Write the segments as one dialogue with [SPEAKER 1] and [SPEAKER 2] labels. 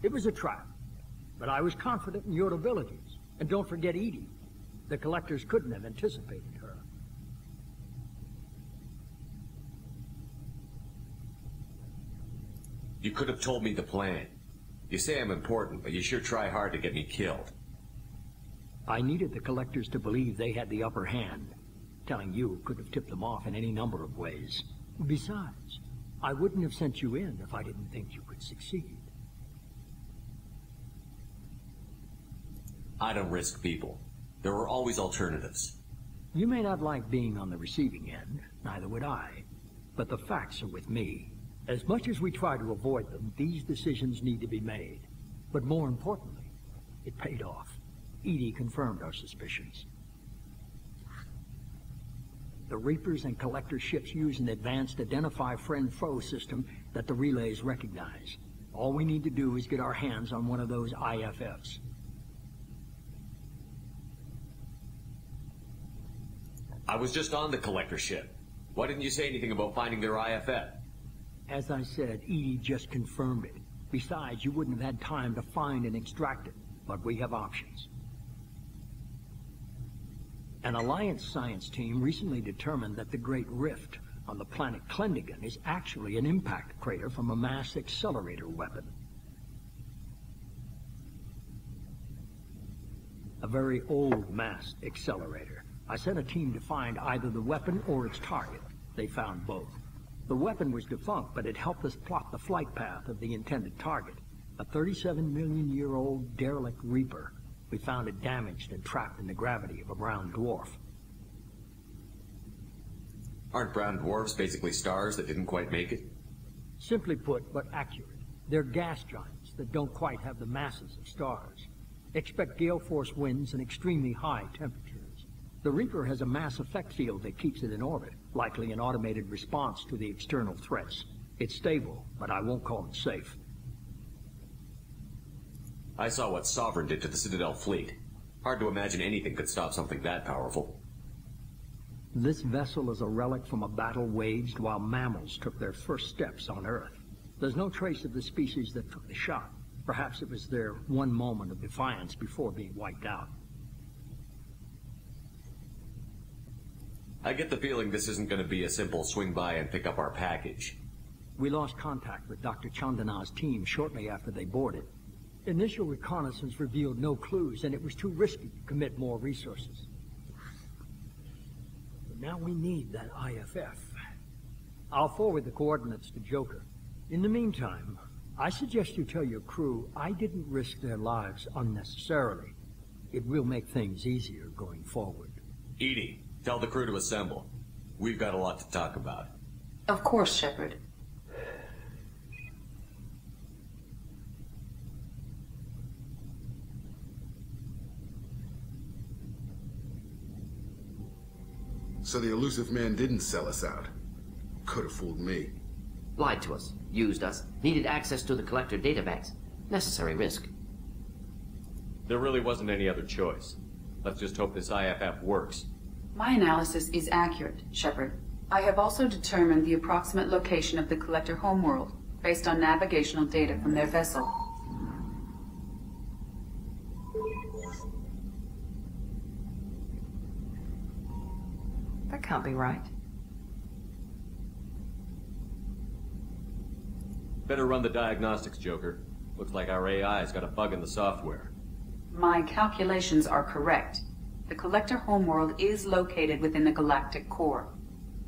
[SPEAKER 1] It was a trap, but I was confident in your abilities. And don't forget Edie. The collectors couldn't have anticipated her.
[SPEAKER 2] You could have told me the plan. You say I'm important, but you sure try hard to get me killed.
[SPEAKER 1] I needed the collectors to believe they had the upper hand. Telling you could have tipped them off in any number of ways. Besides, I wouldn't have sent you in if I didn't think you could succeed.
[SPEAKER 2] I don't risk people. There are always alternatives.
[SPEAKER 1] You may not like being on the receiving end, neither would I. But the facts are with me. As much as we try to avoid them, these decisions need to be made. But more importantly, it paid off. Edie confirmed our suspicions. The Reapers and Collector ships use an advanced Identify Friend-Foe system that the relays recognize. All we need to do is get our hands on one of those IFFs.
[SPEAKER 2] I was just on the Collector ship. Why didn't you say anything about finding their IFF?
[SPEAKER 1] As I said, Edie just confirmed it. Besides, you wouldn't have had time to find and extract it. But we have options. An Alliance science team recently determined that the Great Rift on the planet Klendigan is actually an impact crater from a mass accelerator weapon. A very old mass accelerator. I sent a team to find either the weapon or its target. They found both. The weapon was defunct, but it helped us plot the flight path of the intended target. A 37-million-year-old derelict Reaper. We found it damaged and trapped in the gravity of a brown dwarf.
[SPEAKER 2] Aren't brown dwarfs basically stars that didn't quite make it?
[SPEAKER 1] Simply put, but accurate. They're gas giants that don't quite have the masses of stars. Expect gale force winds and extremely high temperatures. The Reaper has a mass effect field that keeps it in orbit, likely an automated response to the external threats. It's stable, but I won't call it safe.
[SPEAKER 2] I saw what Sovereign did to the Citadel fleet. Hard to imagine anything could stop something that powerful.
[SPEAKER 1] This vessel is a relic from a battle waged while mammals took their first steps on Earth. There's no trace of the species that took the shot. Perhaps it was their one moment of defiance before being wiped out.
[SPEAKER 2] I get the feeling this isn't going to be a simple swing by and pick up our package.
[SPEAKER 1] We lost contact with Dr. Chandana's team shortly after they boarded. Initial reconnaissance revealed no clues, and it was too risky to commit more resources. But now we need that IFF. I'll forward the coordinates to Joker. In the meantime, I suggest you tell your crew I didn't risk their lives unnecessarily. It will make things easier going forward.
[SPEAKER 2] Edie, tell the crew to assemble. We've got a lot to talk about.
[SPEAKER 3] Of course, Shepard.
[SPEAKER 4] So the elusive man didn't sell us out. Could have fooled me.
[SPEAKER 5] Lied to us, used us, needed access to the Collector databanks. Necessary risk.
[SPEAKER 2] There really wasn't any other choice. Let's just hope this IFF works.
[SPEAKER 3] My analysis is accurate, Shepard. I have also determined the approximate location of the Collector homeworld, based on navigational data from their vessel.
[SPEAKER 6] That can't be right.
[SPEAKER 2] Better run the diagnostics, Joker. Looks like our AI's got a bug in the software.
[SPEAKER 3] My calculations are correct. The Collector homeworld is located within the galactic core.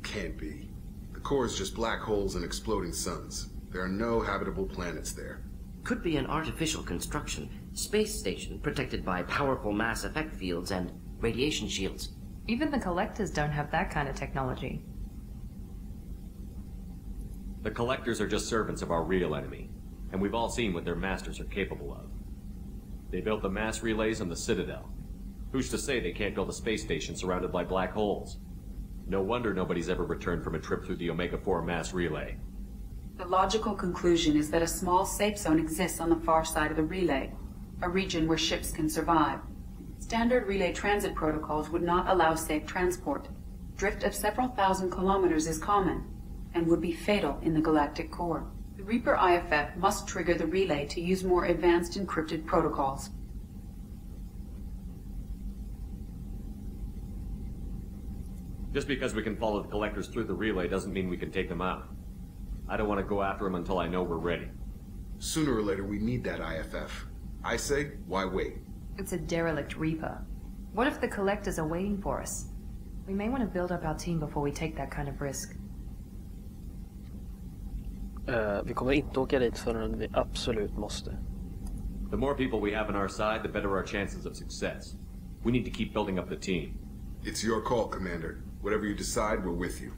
[SPEAKER 4] Can't be. The core is just black holes and exploding suns. There are no habitable planets there.
[SPEAKER 5] Could be an artificial construction, space station protected by powerful mass effect fields and radiation shields.
[SPEAKER 6] Even the Collectors don't have that kind of technology.
[SPEAKER 2] The Collectors are just servants of our real enemy, and we've all seen what their masters are capable of. They built the mass relays on the Citadel. Who's to say they can't build a space station surrounded by black holes? No wonder nobody's ever returned from a trip through the Omega-4 mass relay.
[SPEAKER 3] The logical conclusion is that a small safe zone exists on the far side of the relay, a region where ships can survive. Standard relay transit protocols would not allow safe transport. Drift of several thousand kilometers is common, and would be fatal in the galactic core. The Reaper IFF must trigger the relay to use more advanced encrypted protocols.
[SPEAKER 2] Just because we can follow the collectors through the relay doesn't mean we can take them out. I don't want to go after them until I know we're ready.
[SPEAKER 4] Sooner or later, we need that IFF. I say, why wait?
[SPEAKER 6] It's a derelict Reaper. What if the collectors are waiting for us? We may want to build up our team before we take that kind of risk.
[SPEAKER 7] Vi kommer inte åka dit förrän vi absolut måste.
[SPEAKER 2] The more people we have on our side, the better our chances of success. We need to keep building up the team.
[SPEAKER 4] It's your call, Commander. Whatever you decide, we're with you.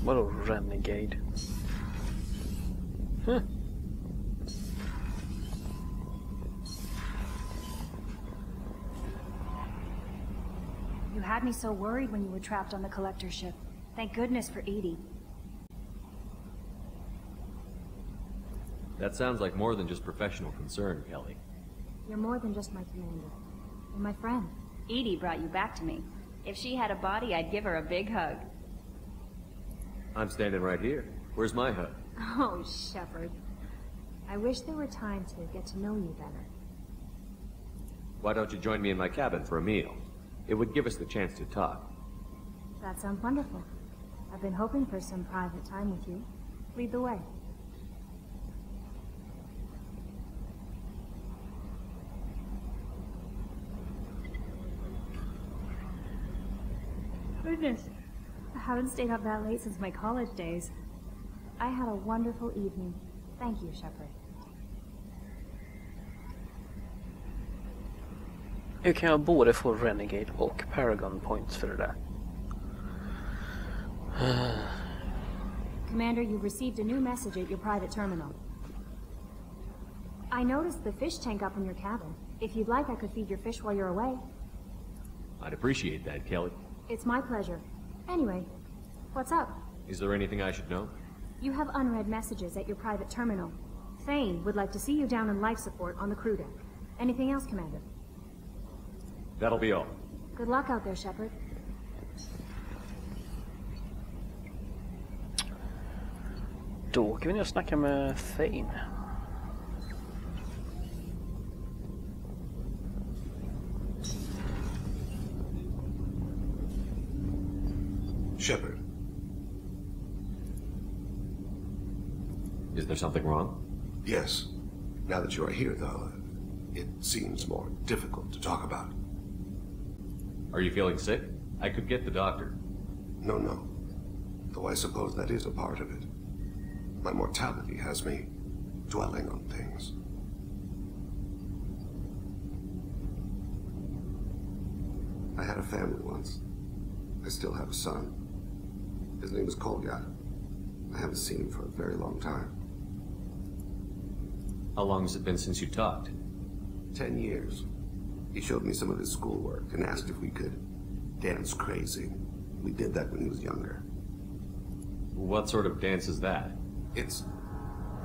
[SPEAKER 7] Vadå renegade? Huh.
[SPEAKER 8] You had me so worried when you were trapped on the collector ship. Thank goodness for Edie.
[SPEAKER 2] That sounds like more than just professional concern, Kelly.
[SPEAKER 8] You're more than just my commander. You're my friend. Edie brought you back to me. If she had a body, I'd give her a big hug.
[SPEAKER 2] I'm standing right here. Where's my hug?
[SPEAKER 8] Oh, Shepard. I wish there were time to get to know you better.
[SPEAKER 2] Why don't you join me in my cabin for a meal? It would give us the chance to talk.
[SPEAKER 8] That sounds wonderful. I've been hoping for some private time with you. Lead the way. Goodness. I haven't stayed up that late since my college days. I had a wonderful evening. Thank you, Shepard.
[SPEAKER 7] Hur kan jag både få Renegade och Paragon points för det där?
[SPEAKER 8] Commander, you received a new message at your private terminal. I noticed the fish tank up in your cabin. If you'd like, I could feed your fish while you're away.
[SPEAKER 2] I'd appreciate that, Kelly.
[SPEAKER 8] It's my pleasure. Anyway, what's up?
[SPEAKER 2] Is there anything I should know?
[SPEAKER 8] You have unread messages at your private terminal. Thane would like to see you down in life support on the crew deck. Anything else, Commander?
[SPEAKER 2] That'll be all.
[SPEAKER 8] Good luck out there, Shepard.
[SPEAKER 7] Då kan vi ner och snacka med Thane.
[SPEAKER 9] Shepard.
[SPEAKER 2] Is there something wrong?
[SPEAKER 9] Yes. Now that you are here, though, it seems more difficult to talk about.
[SPEAKER 2] Are you feeling sick? I could get the doctor.
[SPEAKER 9] No. Though I suppose that is a part of it. My mortality has me dwelling on things. I had a family once. I still have a son. His name is Kolgat. I haven't seen him for a very long time.
[SPEAKER 2] How long has it been since you talked?
[SPEAKER 9] 10 years. He showed me some of his schoolwork and asked if we could dance crazy. We did that when he was younger.
[SPEAKER 2] What sort of dance is that?
[SPEAKER 9] It's...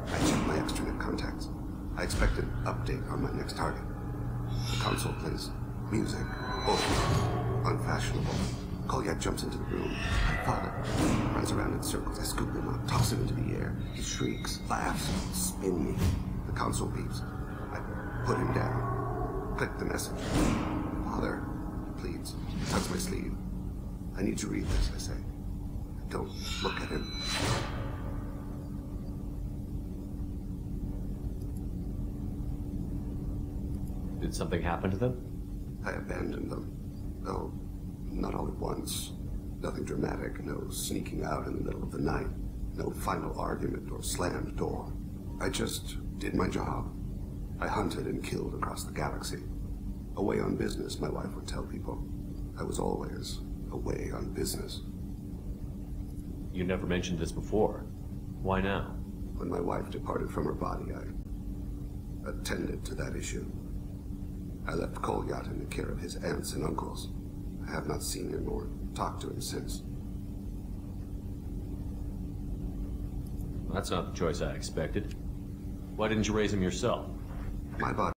[SPEAKER 9] I checked my extranet contacts. I expect an update on my next target. The console plays music, old, unfashionable. Kolyak jumps into the room. I follow, runs around in circles. I scoop him up, toss him into the air. He shrieks, laughs, spin me. The console beeps. I put him down. Click the message. Father, he pleads. He tugs my sleeve. I need to read this, I say. Don't look at him.
[SPEAKER 2] Did something happen to them?
[SPEAKER 9] I abandoned them. No, not all at once. Nothing dramatic, no sneaking out in the middle of the night. No final argument or slammed door. I just did my job. I hunted and killed across the galaxy. Away on business, my wife would tell people. I was always away on business.
[SPEAKER 2] You never mentioned this before. Why now?
[SPEAKER 9] When my wife departed from her body, I attended to that issue. I left Kolgat in the care of his aunts and uncles. I have not seen him or talked to him since.
[SPEAKER 2] That's not the choice I expected. Why didn't you raise him yourself?
[SPEAKER 9] My body